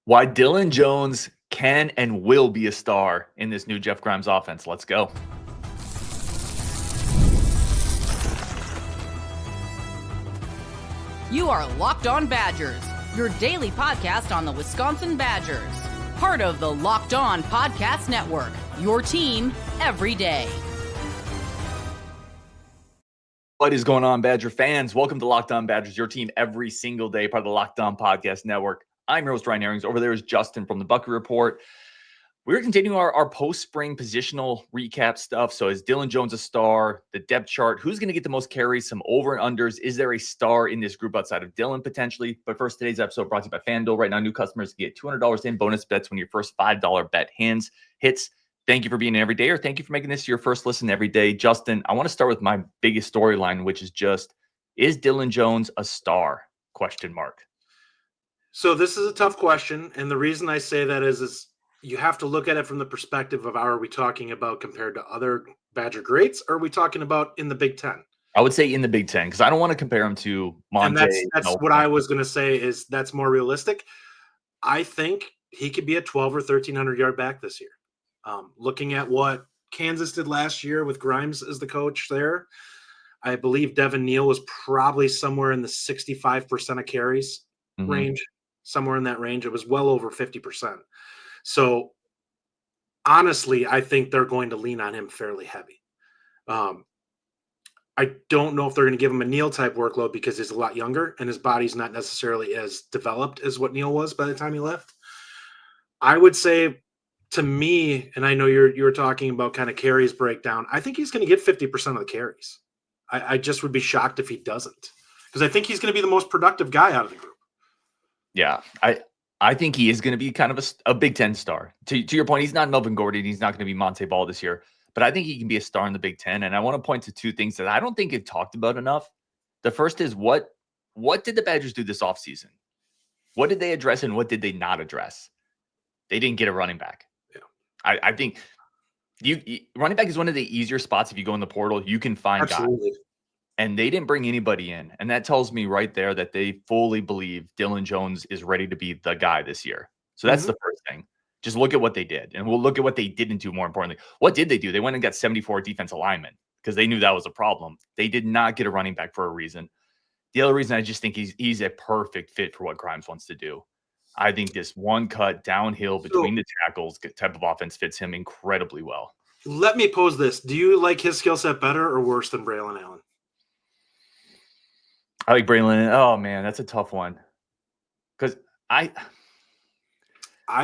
Why Dilin Jones can and will be a star in this new Jeff Grimes offense. Let's go. You are Locked On Badgers, your daily podcast on the Wisconsin Badgers. Part of the Locked On Podcast Network, your team every day. What is going on, Badger fans? Welcome to Locked On Badgers, your team every single day, part of the Locked On Podcast Network. I'm your host, Ryan Herrings. Over there is Justin from the Bucky Report. We're continuing our post-spring positional recap stuff. So is Dilin Jones a star? The depth chart, who's going to get the most carries, some over and unders? Is there a star in this group outside of Dilin potentially? But first, today's episode brought to you by FanDuel. Right now, new customers get $200 in bonus bets when your first $5 bet hits. Thank you for being in every day, or thank you for making this your first listen every day. Justin, I want to start with my biggest storyline, which is just, is Dilin Jones a star? ? So this is a tough question. And the reason I say that is you have to look at it from the perspective of, are we talking about compared to other Badger greats, or are we talking about in the Big Ten? I would say in the Big Ten, because I don't want to compare him to Monte. And that's what I was going to say, is that's more realistic. I think he could be a 12 or 1,300 yard back this year. Looking at what Kansas did last year with Grimes as the coach there, I believe Devin Neal was probably somewhere in the 65% of carries range, somewhere in that range. It was well over 50%. So honestly, I think they're going to lean on him fairly heavy. I don't know if they're going to give him a Neal type workload because he's a lot younger and his body's not necessarily as developed as what Neal was by the time he left. I would say, to me, and I know you're talking about kind of carries breakdown, I think he's going to get 50% of the carries. I just would be shocked if he doesn't, because I think he's going to be the most productive guy out of the group. Yeah, I think he is going to be kind of a Big Ten star. To your point, he's not Melvin Gordon. He's not going to be Monte Ball this year. But I think he can be a star in the Big Ten. And I want to point to two things that I don't think get talked about enough. The first is, what did the Badgers do this offseason? What did they address and what did they not address? They didn't get a running back. Yeah. I think running back is one of the easier spots. If you go in the portal, you can find Absolutely. guys. And they didn't bring anybody in. And that tells me right there that they fully believe Dilin Jones is ready to be the guy this year. So that's the first thing. Just look at what they did. And we'll look at what they didn't do, more importantly. What did they do? They went and got 74 defensive linemen because they knew that was a problem. They did not get a running back for a reason. The other reason, I just think he's a perfect fit for what Grimes wants to do. I think this one cut downhill between the tackles type of offense fits him incredibly well. Let me pose this. Do you like his skill set better or worse than Braylon Allen? I like Braylon. Oh, man, that's a tough one. Because I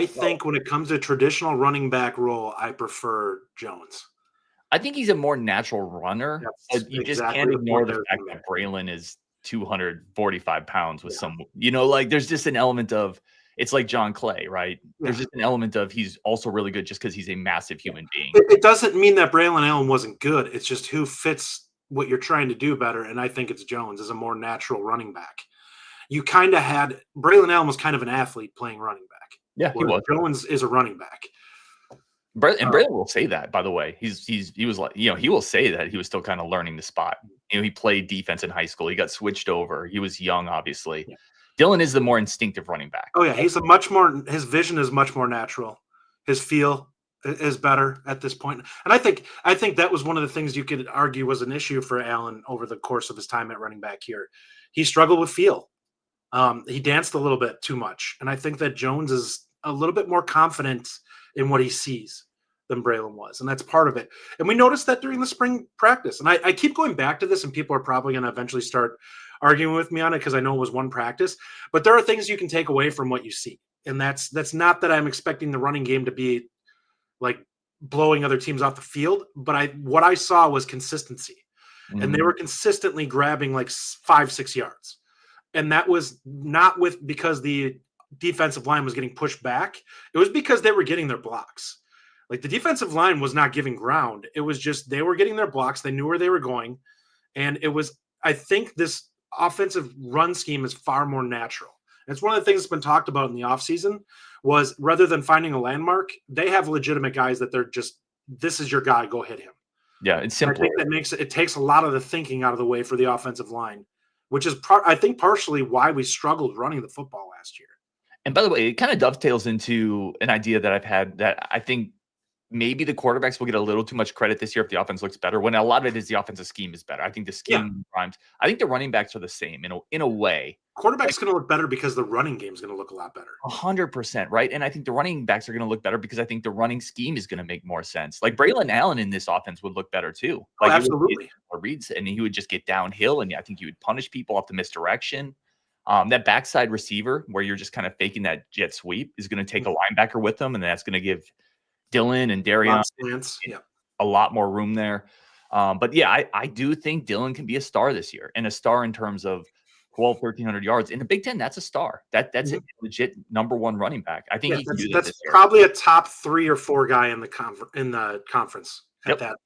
think when it comes to traditional running back role, I prefer Jones. I think he's a more natural runner. That's you just exactly can't ignore the point fact that Braylon is 245 pounds with some, there's just an element of, it's like John Clay, right? Yeah. There's just an element of he's also really good just because he's a massive human being. It doesn't mean that Braylon Allen wasn't good. It's just who fits what you're trying to do better. And I think it's Jones as a more natural running back. You kind of had Braylon Allen was kind of an athlete playing running back. Yeah, he was. Jones is a running back. And Braylon will say that, by the way. He was like, he will say that he was still kind of learning the spot. He played defense in high school. He got switched over. He was young, obviously. Yeah. Dilin is the more instinctive running back. Oh yeah, his vision is much more natural. His feel is better at this point. And I think that was one of the things you could argue was an issue for Allen over the course of his time at running back here. He struggled with feel. He danced a little bit too much. And I think that Jones is a little bit more confident in what he sees than Braylon was. And that's part of it. And we noticed that during the spring practice. And I keep going back to this, and people are probably going to eventually start arguing with me on it because I know it was one practice. But there are things you can take away from what you see. And that's not that I'm expecting the running game to be like blowing other teams off the field. But what I saw was consistency. Mm-hmm. And they were consistently grabbing like 5-6 yards. And that was not because the defensive line was getting pushed back. It was because they were getting their blocks. Like the defensive line was not giving ground. It was just they were getting their blocks. They knew where they were going. And it was, I think this offensive run scheme is far more natural. And it's one of the things that's been talked about in the offseason was rather than finding a landmark, they have legitimate guys that they're just, this is your guy, go hit him. Yeah, it's simple. I think it takes a lot of the thinking out of the way for the offensive line, which is I think partially why we struggled running the football last year. And by the way, it kind of dovetails into an idea that I've had that I think maybe the quarterbacks will get a little too much credit this year if the offense looks better, when a lot of it is the offensive scheme is better. I think the scheme primes. I think the running backs are the same in a way. Quarterback's going to look better because the running game is going to look a lot better. 100%, right? And I think the running backs are going to look better because I think the running scheme is going to make more sense. Like Braylon Allen in this offense would look better too. Like absolutely. Reads, and he would just get downhill, and I think he would punish people off the misdirection. That backside receiver where you're just kind of faking that jet sweep is going to take a linebacker with them, and that's going to give Dilin and Darian a lot more room there. But yeah, I do think Dilin can be a star this year, and a star in terms of 1,300 yards in the Big Ten. That's a star. That's a legit number one running back. I think he can do that. That's probably a top 3 or 4 guy in the conference at that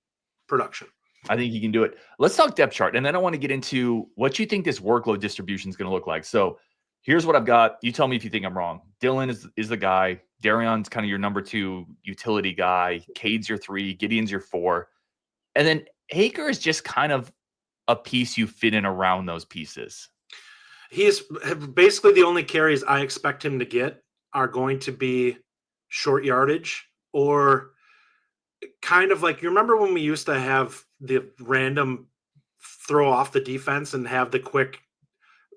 production. I think he can do it. Let's talk depth chart, and then I want to get into what you think this workload distribution is going to look like. So here's what I've got. You tell me if you think I'm wrong. Dilin is the guy. Darian's kind of your number 2 utility guy. Cade's your 3. Gideon's your 4. And then Haker is just kind of a piece you fit in around those pieces. He is basically the only carries I expect him to get are going to be short yardage, or kind of like, you remember when we used to have the random throw off the defense and have the quick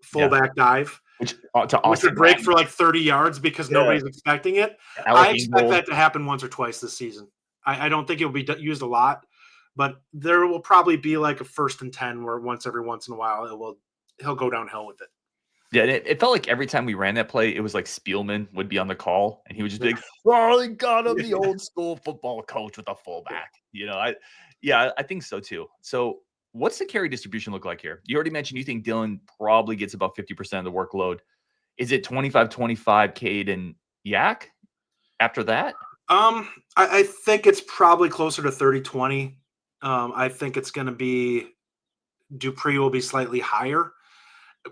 fullback dive, which would break for like 30 yards because nobody's expecting it. I expect that to happen once or twice this season. I don't think it will be used a lot, but there will probably be like a 1st and 10 where every once in a while he'll go downhill with it. Yeah, it felt like every time we ran that play, it was like Spielman would be on the call, and he would just be like, "Oh, God, I'm the old school football coach with a fullback." I think so too. So what's the carry distribution look like here? You already mentioned you think Dilin probably gets about 50% of the workload. Is it 25-25 Cade and Yak after that? I think it's probably closer to 30-20. I think it's going to be Dupree will be slightly higher.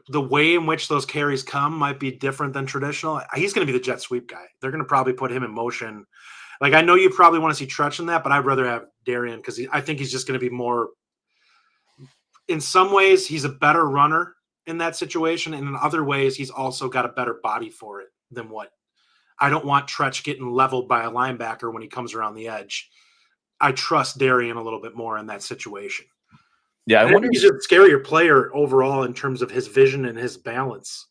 The way in which those carries come might be different than traditional. He's going to be the jet sweep guy. They're going to probably put him in motion. Like, I know you probably want to see Trutch in that, but I'd rather have Darian because I think he's just going to be more. In some ways, he's a better runner in that situation, and in other ways, he's also got a better body for it than what. I don't want Trutch getting leveled by a linebacker when he comes around the edge. I trust Darian a little bit more in that situation. Yeah, I wonder if he's a scarier player overall in terms of his vision and his balance.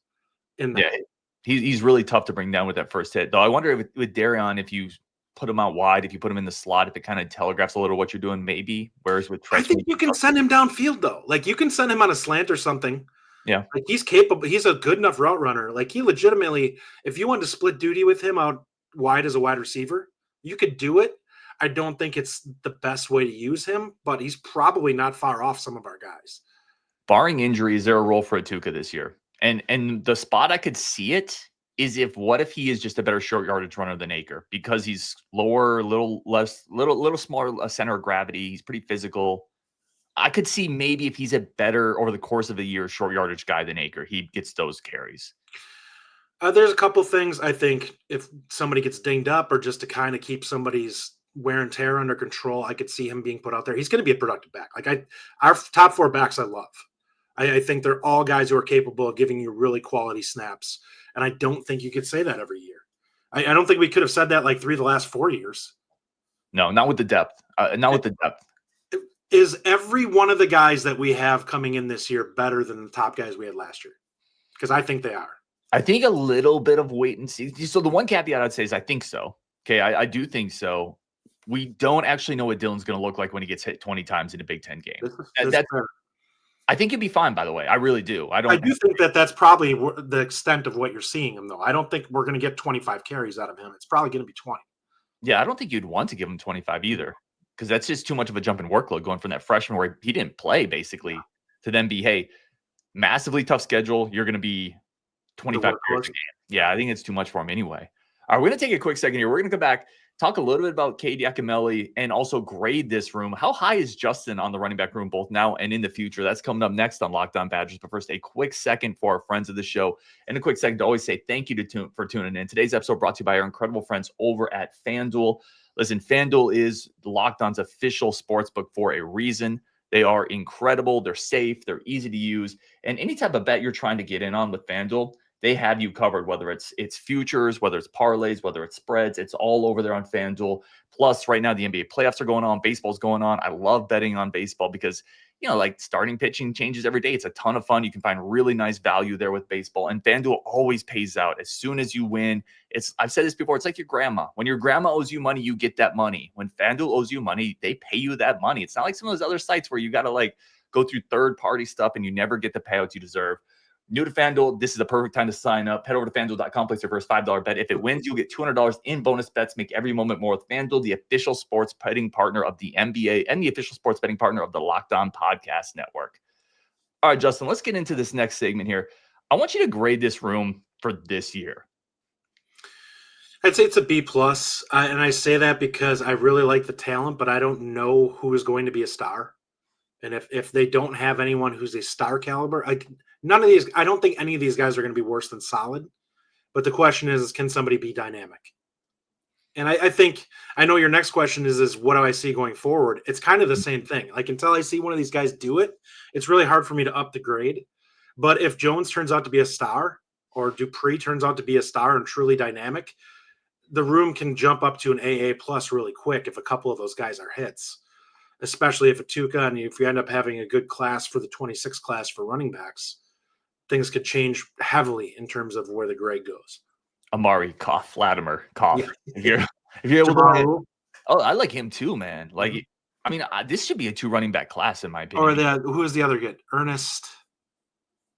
He's really tough to bring down with that first hit, though. I wonder if with Darian, if you put him out wide, if you put him in the slot, if it kind of telegraphs a little what you're doing, maybe. Whereas with Trutch, I think you can send him downfield though. Like, you can send him on a slant or something. Yeah, like, he's capable. He's a good enough route runner. Like, he legitimately, if you wanted to split duty with him out wide as a wide receiver, you could do it. I don't think it's the best way to use him, but he's probably not far off some of our guys. Barring injury, is there a role for Atuka this year? And the spot I could see it is what if he is just a better short yardage runner than Aker because he's lower, little smaller center of gravity. He's pretty physical. I could see maybe if he's a better over the course of a year short yardage guy than Aker, he gets those carries. There's a couple things I think if somebody gets dinged up or just to kind of keep somebody's wear and tear under control, I could see him being put out there. He's going to be a productive back. Like, our top 4 backs I love. I think they're all guys who are capable of giving you really quality snaps. And I don't think you could say that every year. I don't think we could have said that like 3 of the last 4 years. No, not with the depth. With the depth. Is every one of the guys that we have coming in this year better than the top guys we had last year? Because I think they are. I think a little bit of wait and see. So the one caveat I'd say is I think so. Okay, I do think so. We don't actually know what Dilin's going to look like when he gets hit 20 times in a Big Ten game. I think he'll be fine, by the way. I really do. I do think that's probably the extent of what you're seeing him, though. I don't think we're going to get 25 carries out of him. It's probably going to be 20. Yeah, I don't think you'd want to give him 25 either because that's just too much of a jump in workload going from that freshman where he didn't play, basically, to then be, hey, massively tough schedule. You're going to be 25 carries a game. Yeah, I think it's too much for him anyway. All right, we're going to take a quick second here. We're going to come back, talk a little bit about Cade Yacamelli, and also grade this room. How high is Justin on the running back room, both now and in the future? That's coming up next on Locked On Badgers. But first, a quick second for our friends of the show, and a quick second to always say thank you for tuning in. Today's episode brought to you by our incredible friends over at FanDuel. Listen, FanDuel is Locked On's official sportsbook for a reason. They are incredible. They're safe. They're easy to use. And any type of bet you're trying to get in on with FanDuel, they have you covered, whether it's futures, whether it's parlays, whether it's spreads. It's all over there on FanDuel. Plus, right now, the NBA playoffs are going on. Baseball's going on. I love betting on baseball because, like starting pitching changes every day. It's a ton of fun. You can find really nice value there with baseball. And FanDuel always pays out as soon as you win. I've said this before. It's like your grandma. When your grandma owes you money, you get that money. When FanDuel owes you money, they pay you that money. It's not like some of those other sites where you got to go through third-party stuff and you never get the payouts you deserve. New to FanDuel, this is the perfect time to sign up. Head over to FanDuel.com, place your first $5 bet. If it wins, you'll get $200 in bonus bets. Make every moment more with FanDuel, the official sports betting partner of the NBA and the official sports betting partner of the Locked On Podcast Network. All right, Justin, let's get into this next segment here. I want you to grade this room for this year. I'd say it's a B+, and I say that because I really like the talent, but I don't know who is going to be a star. And if they don't have anyone who's a star caliber, I don't think any of these guys are going to be worse than solid. But the question is can somebody be dynamic? And I know your next question is what do I see going forward? It's kind of the same thing. Until I see one of these guys do it, it's really hard for me to up the grade. But if Jones turns out to be a star or Dupree turns out to be a star and truly dynamic, the room can jump up to an AA+ really quick if a couple of those guys are hits. Especially if Atuka and if you end up having a good class for the 26 class for running backs, things could change heavily in terms of where the grade goes. Amari, cough, Latimer, cough. Yeah. If you're able to, I like him too, man. This should be a 2 running back class in my opinion. Or who is the other good? Ernest.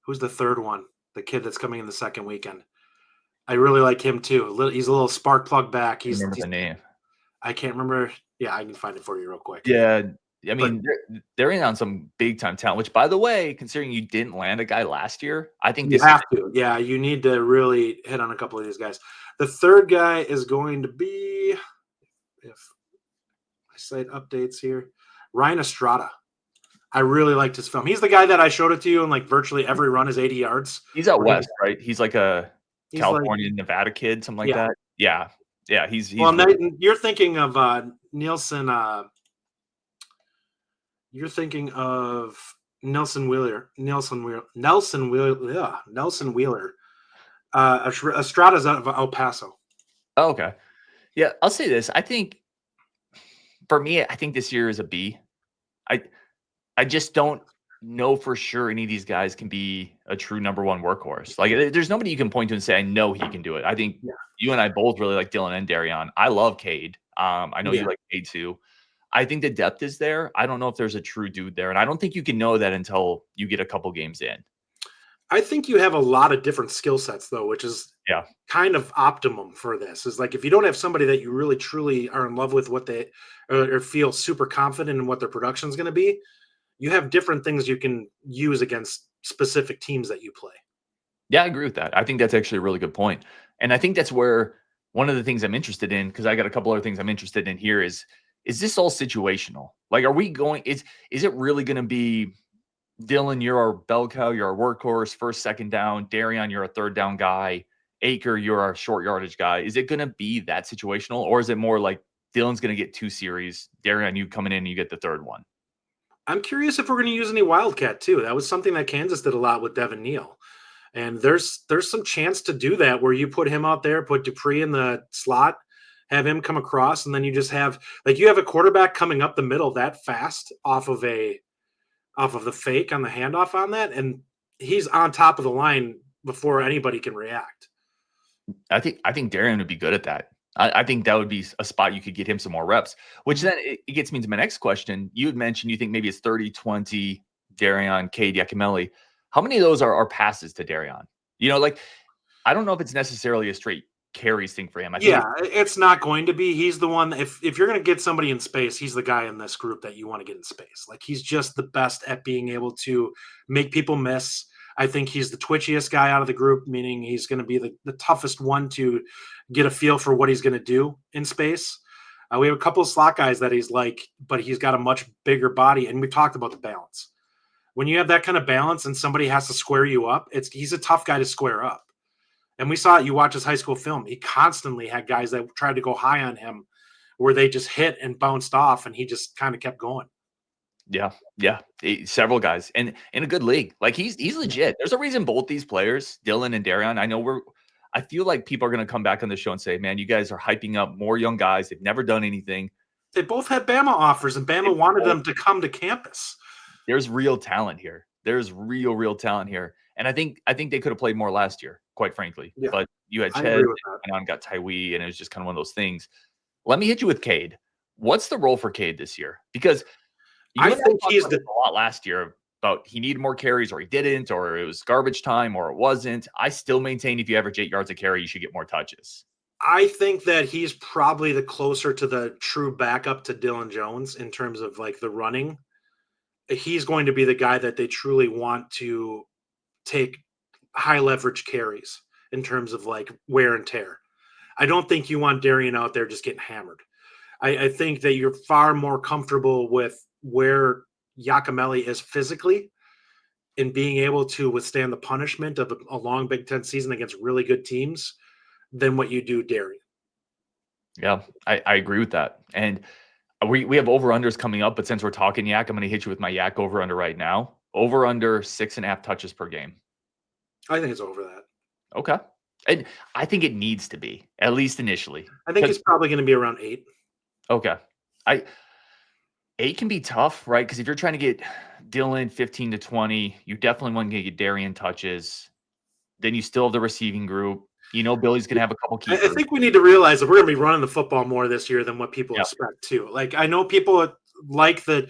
Who's the third one? The kid that's coming in the second weekend. I really like him too. He's a little spark plug back. He's the name. I can't remember. Yeah, I can find it for you real quick. Yeah. I mean, they're in on some big time talent, which, by the way, considering you didn't land a guy last year, I think you have to. Yeah, you need to really hit on a couple of these guys. The third guy is going to be, if I cite updates here, Ryan Estrada. I really liked his film. He's the guy that I showed it to you, and virtually every run is 80 yards. He's out west, right? He's like a California, Nevada kid, something like that. Yeah. Yeah, he's well. You're thinking of Nielsen. You're thinking of Nelson Wheeler. Estrada's out of El Paso. Oh, okay. Yeah, I'll say this. I think for me, I think this year is a B. I just don't know for sure any of these guys can be a true number one workhorse. There's nobody you can point to and say, I know he can do it. I think you and I both really like Dilin and Darian. I love Cade. I know you like Cade too. I think the depth is there. I don't know if there's a true dude there. And I don't think you can know that until you get a couple games in. I think you have a lot of different skill sets, though, which is kind of optimum for this. Is if you don't have somebody that you really, truly are in love with what they or feel super confident in what their production is going to be, you have different things you can use against specific teams that you play. Yeah, I agree with that. I think that's actually a really good point. And I think that's where one of the things I'm interested in, because I got a couple other things I'm interested in here is this all situational? Are we going, is it really going to be Dilin, you're our bell cow, you're our workhorse, first, second down. Darian, you're a third down guy. Aker, you're our short yardage guy. Is it going to be that situational? Or is it more like Dylan's going to get 2 series, Darian, you coming in and you get the third one? I'm curious if we're going to use any Wildcat too. That was something that Kansas did a lot with Devin Neal. And there's some chance to do that where you put him out there, put Dupree in the slot, have him come across, and then you just have you have a quarterback coming up the middle that fast off of the fake on the handoff on that, and he's on top of the line before anybody can react. I think Darian would be good at that. I think that would be a spot you could get him some more reps, which then it gets me to my next question. You had mentioned you think maybe it's 30-20 Darian, Cade Yacamelli. How many of those are passes to Darian? I don't know if it's necessarily a straight carries thing for him. I think it's not going to be. He's the one, if you're going to get somebody in space, he's the guy in this group that you want to get in space. He's just the best at being able to make people miss. I think he's the twitchiest guy out of the group, meaning he's going to be the toughest one to get a feel for what he's going to do in space. We have a couple of slot guys that he's but he's got a much bigger body, and we talked about the balance. When you have that kind of balance and somebody has to square you up, he's a tough guy to square up. And we saw it. You watch his high school film. He constantly had guys that tried to go high on him where they just hit and bounced off, and he just kind of kept going. Yeah. Several guys and in a good league. Like he's legit. There's a reason both these players, Dilin and Darion, I feel like people are going to come back on the show and say, man, you guys are hyping up more young guys. They've never done anything. They both had Bama offers, and Bama wanted them to come to campus. There's real talent here. There's real talent here. And I think they could have played more last year, quite frankly. Yeah, but you had I Ched agree with that. and on got Tywee, and it was just kind of one of those things. Let me hit you with Cade. What's the role for Cade this year? Because I think he's a lot last year about he needed more carries or he didn't, or it was garbage time or it wasn't. I still maintain if you average 8 yards a carry, you should get more touches. I think that he's probably the closer to the true backup to Dilin Jones in terms of like the running. He's going to be the guy that they truly want to take high leverage carries in terms of like wear and tear. I don't think you want Darion out there just getting hammered. I think that you're far more comfortable with where Yacamelli is physically in being able to withstand the punishment of a long Big Ten season against really good teams than what you do Darion. Yeah, I agree with that. And we have over-unders coming up, but since we're talking Yak, I'm going to hit you with my Yak over-under right now. Over-under 6.5 touches per game. I think it's over that. Okay. And I think it needs to be, at least initially. I think it's probably going to be around 8. Okay. 8 can be tough, right? Because if you're trying to get Dilin 15 to 20, you definitely want to get Darion touches. Then you still have the receiving group. You know Billy's going to have a couple keepers. I think we need to realize that we're going to be running the football more this year than what people expect too. Like I know people like the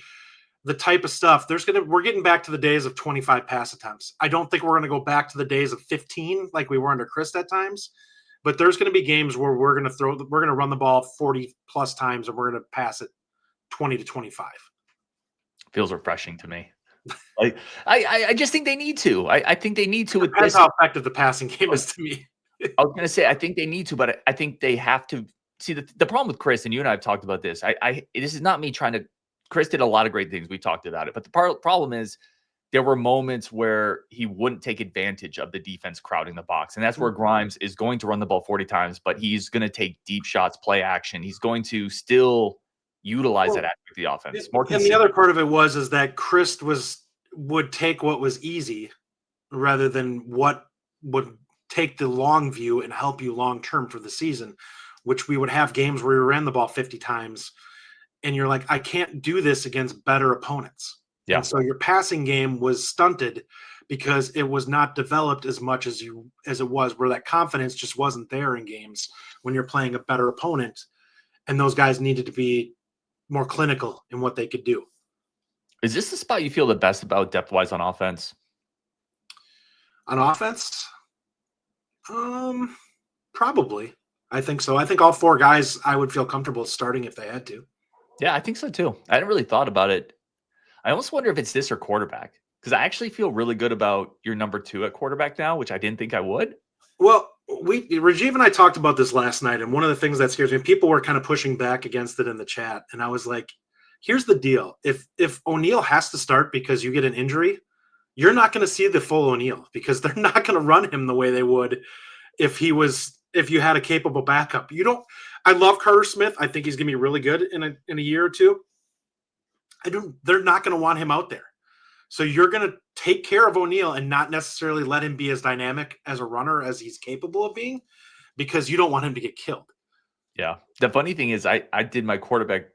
type of stuff. We're getting back to the days of 25 pass attempts. I don't think we're going to go back to the days of 15 like we were under Chris at times. But there's going to be games where we're going to run the ball 40 plus times and we're going to pass it 20 to 25. Feels refreshing to me. Like I just think they need to. I think they need to. Depends how effective the passing game is to me. I was going to say I think they need to, but I think they have to. See the problem with Chris, and you and I have talked about this. This is not me trying to. Chris did a lot of great things. We talked about it, but the problem is there were moments where he wouldn't take advantage of the defense crowding the box, and that's where Grimes is going to run the ball 40 times, but he's going to take deep shots, play action. He's going to still utilize that aspect of the offense. And the other part of it is that Chris would take what was easy rather than what would take the long view and help you long term for the season, which we would have games where we ran the ball 50 times and you're like, I can't do this against better opponents. Yeah. And so your passing game was stunted because it was not developed as much as it was, where that confidence just wasn't there in games when you're playing a better opponent, and those guys needed to be more clinical in what they could do. Is this the spot you feel the best about depth-wise on offense? On offense? Probably. I think so. I think all 4 guys I would feel comfortable starting if they had to. Yeah, I think so too. I hadn't really thought about it. I almost wonder if it's this or quarterback, because I actually feel really good about your number 2 at quarterback now, which I didn't think I would. Well, Rajiv and I talked about this last night, and one of the things that scares me, people were kind of pushing back against it in the chat, and I was like, here's the deal. If O'Neal has to start because you get an injury, you're not going to see the full O'Neal, because they're not going to run him the way they would if you had a capable backup. I love Carter Smith. I think he's going to be really good in a year or two. They're not going to want him out there. So you're going to take care of O'Neal and not necessarily let him be as dynamic as a runner as he's capable of being, because you don't want him to get killed. Yeah. The funny thing is I did my quarterback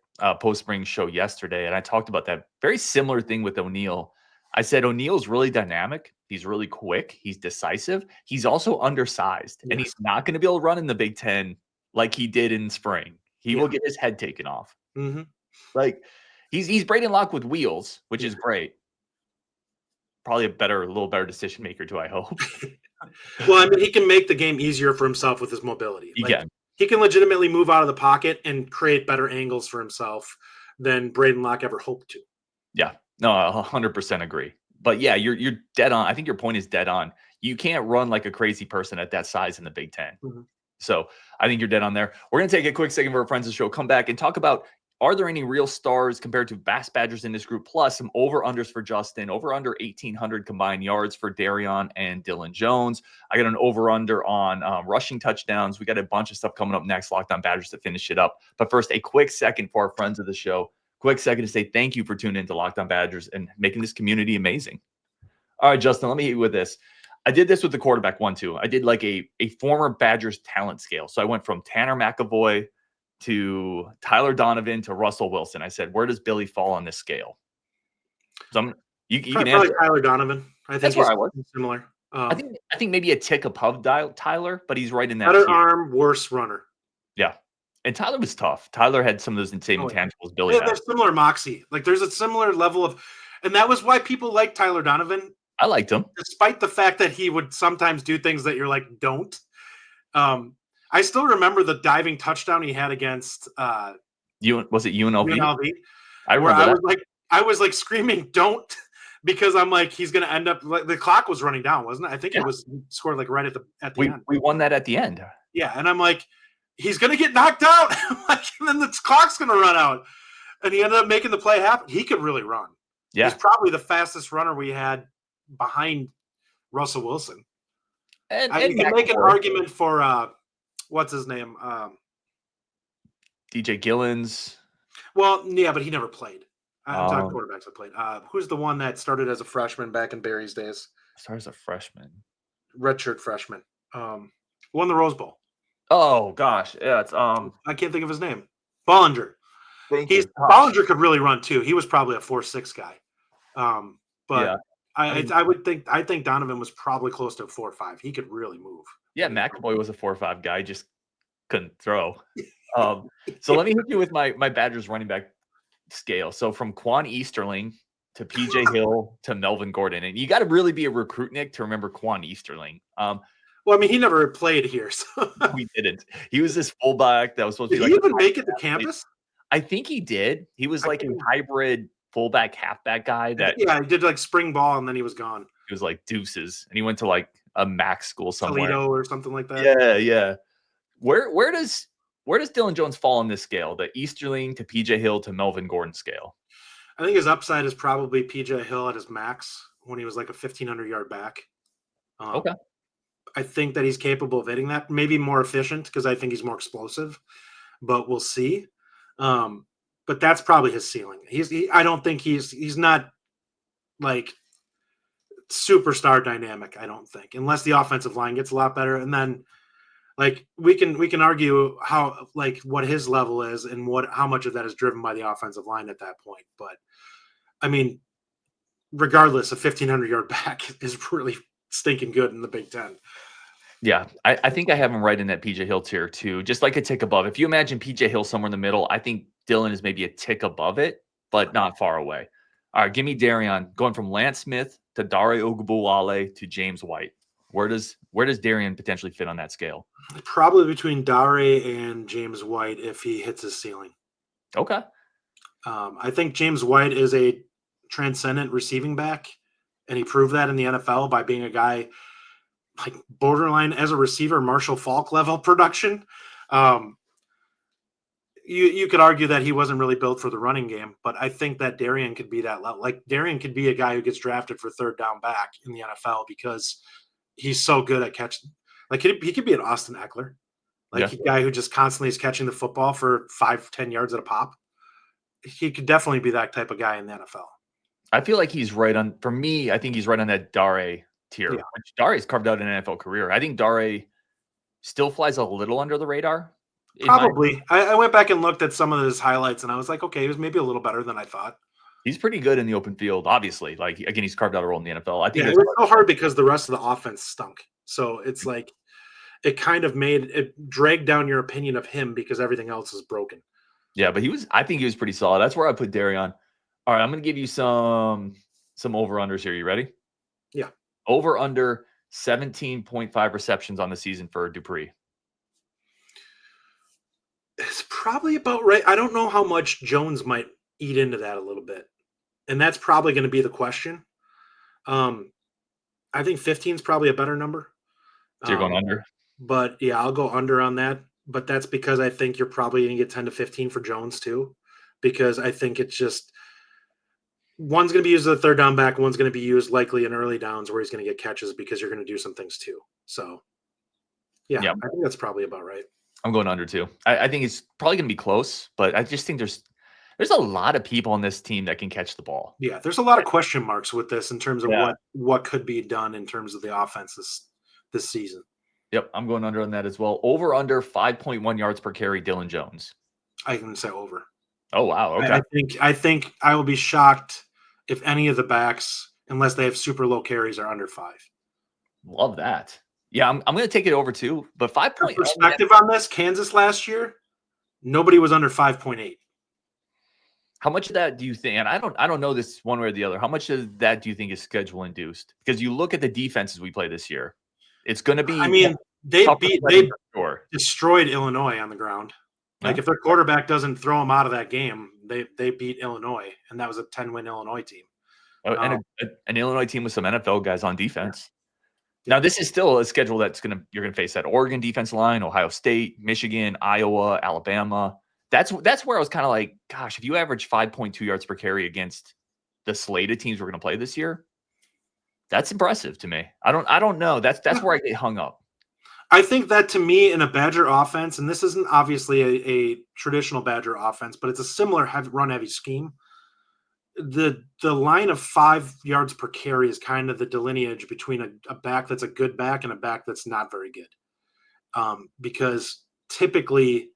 post-spring show yesterday, and I talked about that very similar thing with O'Neal. I said O'Neal's really dynamic. He's really quick. He's decisive. He's also undersized, and he's not going to be able to run in the Big Ten like he did in spring. He will get his head taken off. Mm-hmm. Like he's Braden Locke with wheels, which is great. Probably a little better decision maker too, I hope. Well, I mean, he can make the game easier for himself with his mobility. He can legitimately move out of the pocket and create better angles for himself than Braden Locke ever hoped to. Yeah, no, 100% agree. But yeah, you're dead on. I think your point is dead on. You can't run like a crazy person at that size in the Big Ten. Mm-hmm. So I think you're dead on there. We're going to take a quick second for our friends of the show. Come back and talk about, are there any real stars compared to Bass Badgers in this group? Plus some over-unders for Justin, over under 1,800 combined yards for Darion and Dilin Jones. I got an over-under on rushing touchdowns. We got a bunch of stuff coming up next. Locked On Badgers to finish it up. But first, a quick second for our friends of the show. quick second to say thank you for tuning into Locked On Badgers and making this community amazing. All right, Justin, let me hit you with this. I did this with the quarterback one, too. I did like a former Badgers talent scale. So I went from Tanner McAvoy to Tyler Donovan to Russell Wilson. I said, where does Billy fall on this scale? So you can Probably answer. Tyler Donovan. I think That's where I was. similar. I think maybe a tick above Tyler, but he's right in that better tier. arm, worse runner. Yeah. And Tyler was tough. Tyler had some of those insane intangibles Billy had. There's similar moxie. Like there's a similar level of, and that was why people like Tyler Donovan. I liked him. Despite the fact that he would sometimes do things that you're like, don't. I still remember the diving touchdown he had against was it UNLV? UNLV. I remember I was like screaming, don't, because I'm like, he's gonna end up like the clock was running down, wasn't it? I think it was scored like right at the end. We won that at the end. Yeah, and I'm like, he's gonna get knocked out. Like, and then the clock's gonna run out. And he ended up making the play happen. He could really run. Yeah. He's probably the fastest runner we had behind Russell Wilson. And you can make an argument for what's his name? DJ Gillens. Well, yeah, but he never played. I'm talking quarterbacks that played. Who's the one that started as a freshman back in Barry's days? Started as a freshman. Redshirt freshman. Won the Rose Bowl. Oh gosh. Yeah, it's I can't think of his name. Bollinger. Bollinger could really run too. He was probably a 4.6 guy. But yeah. I think Donovan was probably close to a 4.5. He could really move. Yeah, McAvoy was a 4.5 guy, just couldn't throw. So let me hit you with my Badgers running back scale. So from Quan Easterling to PJ Hill to Melvin Gordon. And you got to really be a recruit, Nick, to remember Quan Easterling. Well, I mean, he never played here. So. We didn't. He was this fullback that was supposed to be Did he even make it to campus? I think he did. He was like a hybrid fullback, halfback guy. Yeah, he did like spring ball and then he was gone. He was like deuces. And he went to like a Mac school somewhere. Toledo or something like that. Yeah. Where does Dilin Jones fall on this scale? The Easterling to PJ Hill to Melvin Gordon scale? I think his upside is probably PJ Hill at his max when he was like a 1,500-yard back. Okay. I think that he's capable of hitting that. Maybe more efficient because I think he's more explosive, but we'll see. But that's probably his ceiling. I don't think he's not like superstar dynamic. I don't think, unless the offensive line gets a lot better, and then like we can argue how like what his level is and how much of that is driven by the offensive line at that point. But I mean, regardless, a 1,500-yard back is really stinking good in the Big Ten. Yeah, I think I have him right in that PJ Hill tier too, just like a tick above. If you imagine PJ Hill somewhere in the middle, I think Dilin is maybe a tick above it, but not far away. All right, give me Darian going from Lance Smith to Dare Ogunbowale to James White. Where does Darian potentially fit on that scale? Probably between Dare and James White if he hits his ceiling. Okay. I think James White is a transcendent receiving back, and he proved that in the NFL by being a guy like borderline as a receiver, Marshall Faulk level production. You could argue that he wasn't really built for the running game, but I think that Darian could be that level. Like Darian could be a guy who gets drafted for third down back in the NFL because he's so good at catching. Like he could be an Austin Eckler, like a guy who just constantly is catching the football for 5-10 yards at a pop. He could definitely be that type of guy in the NFL. I feel like he's right on. For me, I think he's right on that Dare tier. Yeah. Dare's carved out an NFL career. I think Dare still flies a little under the radar. Probably. I went back and looked at some of his highlights, and I was like, okay, he was maybe a little better than I thought. He's pretty good in the open field, obviously. Like, again, he's carved out a role in the NFL. I think it was so hard because the rest of the offense stunk. So it's like it kind of dragged down your opinion of him because everything else is broken. Yeah, but I think he was pretty solid. That's where I put Darian. All right, I'm going to give you some over-unders here. You ready? Yeah. Over-under 17.5 receptions on the season for Dupree. It's probably about right. I don't know how much Jones might eat into that a little bit. And that's probably going to be the question. I think 15 is probably a better number. So you're going under? But yeah, I'll go under on that. But that's because I think you're probably going to get 10 to 15 for Jones too. Because I think it's just one's going to be used as a third down back. One's going to be used likely in early downs where he's going to get catches because you're going to do some things too. So yeah, I think that's probably about right. I'm going under too. I think it's probably going to be close, but I just think There's a lot of people on this team that can catch the ball. Yeah, there's a lot of question marks with this in terms of Yeah. what could be done in terms of the offense this season. Yep, I'm going under on that as well. Over under 5.1 yards per carry, Dilin Jones. I can say over. Oh wow, okay. I think I will be shocked if any of the backs, unless they have super low carries, are under 5. Love that. Yeah, I'm going to take it over too. But 5 For point perspective on this, Kansas last year, nobody was under 5.8. How much of that do you think? And I don't know this one way or the other. How much of that do you think is schedule induced? Because you look at the defenses we play this year, it's going to be. I mean, they sure. destroyed Illinois on the ground. Like, if their quarterback doesn't throw them out of that game, they beat Illinois, and that was a 10-win Illinois team. And an Illinois team with some NFL guys on defense. Now, this is still a schedule you're gonna face that Oregon defense line, Ohio State, Michigan, Iowa, Alabama. That's where I was kind of like, gosh, if you average 5.2 yards per carry against the slate of teams we're gonna play this year, that's impressive to me. I don't know. That's where I get hung up. I think that, to me, in a Badger offense, and this isn't obviously a traditional Badger offense, but it's a similar run-heavy scheme. The line of 5 yards per carry is kind of the delineage between a back that's a good back and a back that's not very good. Because typically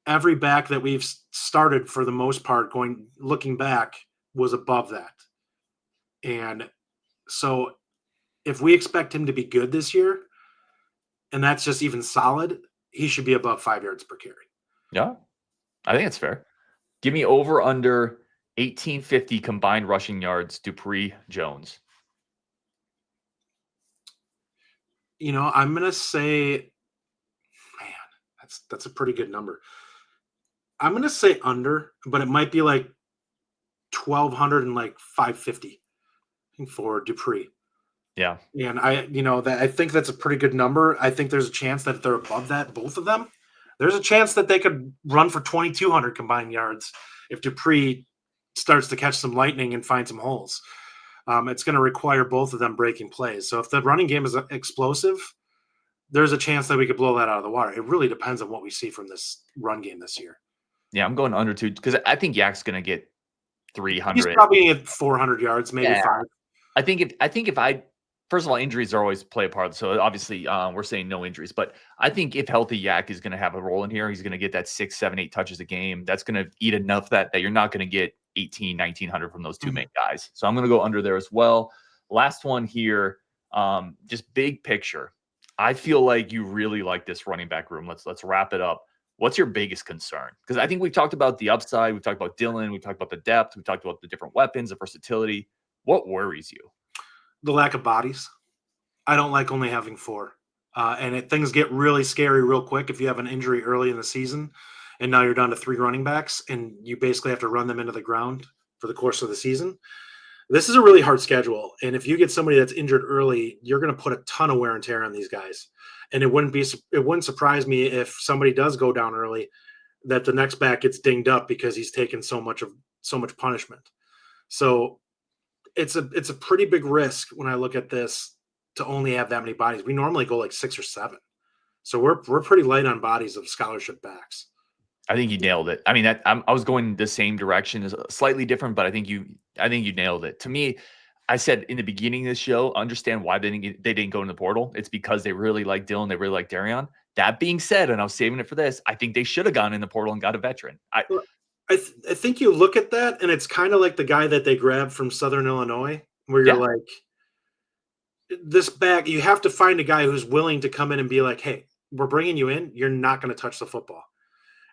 every back that we've started, for the most part, looking back, was above that. And so if we expect him to be good this year, and that's just even solid, he should be above 5 yards per carry. Yeah, I think it's fair. Give me over under 1850 combined rushing yards, Dupree, Jones. I'm going to say, man, that's a pretty good number. I'm going to say under, but it might be like 1,200 and like 550 for Dupree. Yeah. And I think that's a pretty good number. I think there's a chance that if they're above that, both of them, there's a chance that they could run for 2,200 combined yards if Dupree starts to catch some lightning and find some holes. It's going to require both of them breaking plays. So if the running game is explosive, there's a chance that we could blow that out of the water. It really depends on what we see from this run game this year. Yeah, I'm going under 2 because I think Yak's going to get 300. He's probably at 400 yards, maybe 5. I think if I first of all, injuries are always play a part. So obviously, we're saying no injuries, but I think if healthy, Yak is going to have a role in here. He's going to get that 6, 7, 8 touches a game. That's going to eat enough that you're not going to get 1,900 from those two main guys. So I'm going to go under there as well. Last one here, just big picture. I feel like you really like this running back room. Let's wrap it up. What's your biggest concern? Because I think we've talked about the upside. We've talked about Dilin. We've talked about the depth. We've talked about the different weapons, the versatility. What worries you? The lack of bodies. I don't like only having 4. And things get really scary real quick if you have an injury early in the season and now you're down to 3 running backs and you basically have to run them into the ground for the course of the season. This is a really hard schedule. And if you get somebody that's injured early, you're going to put a ton of wear and tear on these guys. And it wouldn't surprise me if somebody does go down early that the next back gets dinged up because he's taken so much punishment. So it's a pretty big risk when I look at this to only have that many bodies. We normally go like 6 or 7. So we're pretty light on bodies of scholarship backs. I think you nailed it. I mean, I was going the same direction, as slightly different, but I think you nailed it. To me, I said in the beginning of this show, understand why they didn't go in the portal. It's because they really like Dylan, they really like Darion. That being said, and I was saving it for this, I think they should have gone in the portal and got a veteran. I think you look at that, and it's kind of like the guy that they grabbed from Southern Illinois, where you're like, this back, you have to find a guy who's willing to come in and be like, hey, we're bringing you in. You're not going to touch the football.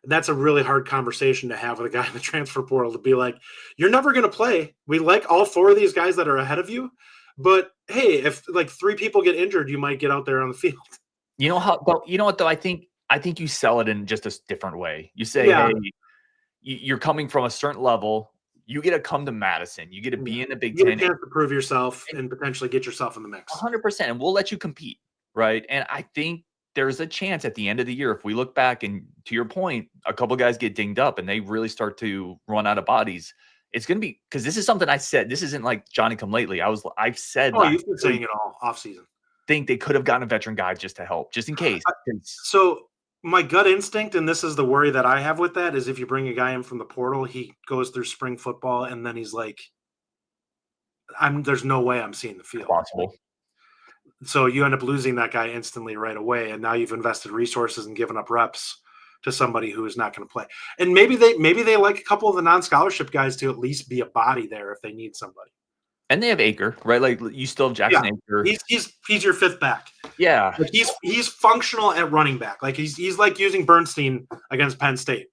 And that's a really hard conversation to have with a guy in the transfer portal, to be like, you're never going to play. We like all 4 of these guys that are ahead of you. But hey, if like 3 people get injured, you might get out there on the field. You know what though? I think you sell it in just a different way. You say, hey, you're coming from a certain level. You get to come to Madison. You get to be in the Big Ten. You get a chance to prove yourself and potentially get yourself in the mix. 100%. And we'll let you compete, right? And I think there's a chance at the end of the year, if we look back and, to your point, a couple guys get dinged up and they really start to run out of bodies, it's going to be, because this is something I said. This isn't like Johnny come lately. I've said. Oh, you've been saying it all off season. Think they could have gotten a veteran guy just to help, just in case. So My gut instinct, and this is the worry that I have with that, is if you bring a guy in from the portal, he goes through spring football, and then he's like, there's no way I'm seeing the field. Possible. So you end up losing that guy instantly right away, and now you've invested resources and given up reps to somebody who is not going to play. And maybe they like a couple of the non-scholarship guys to at least be a body there if they need somebody. And they have Aker, right? Like you still have Jackson Aker. He's your fifth back. Yeah. Like he's functional at running back. Like he's like using Bernstein against Penn State.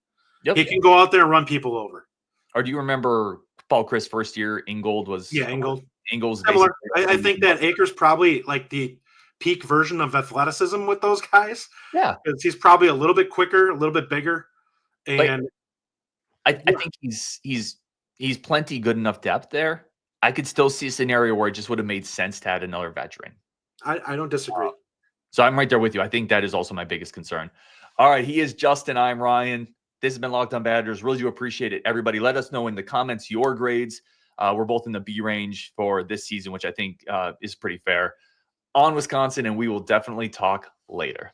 Yep. He can go out there and run people over. Or do you remember Paul Chris first year? Ingold was Ingold's similar. I think that Aker's probably like the peak version of athleticism with those guys. Yeah. Because he's probably a little bit quicker, a little bit bigger. And I think he's plenty good enough depth there. I could still see a scenario where it just would have made sense to add another veteran. I don't disagree. So I'm right there with you. I think that is also my biggest concern. All right. He is Justin. I'm Ryan. This has been Locked On Badgers. Really do appreciate it. Everybody, let us know in the comments your grades. We're both in the B range for this season, which I think is pretty fair. On Wisconsin, and we will definitely talk later.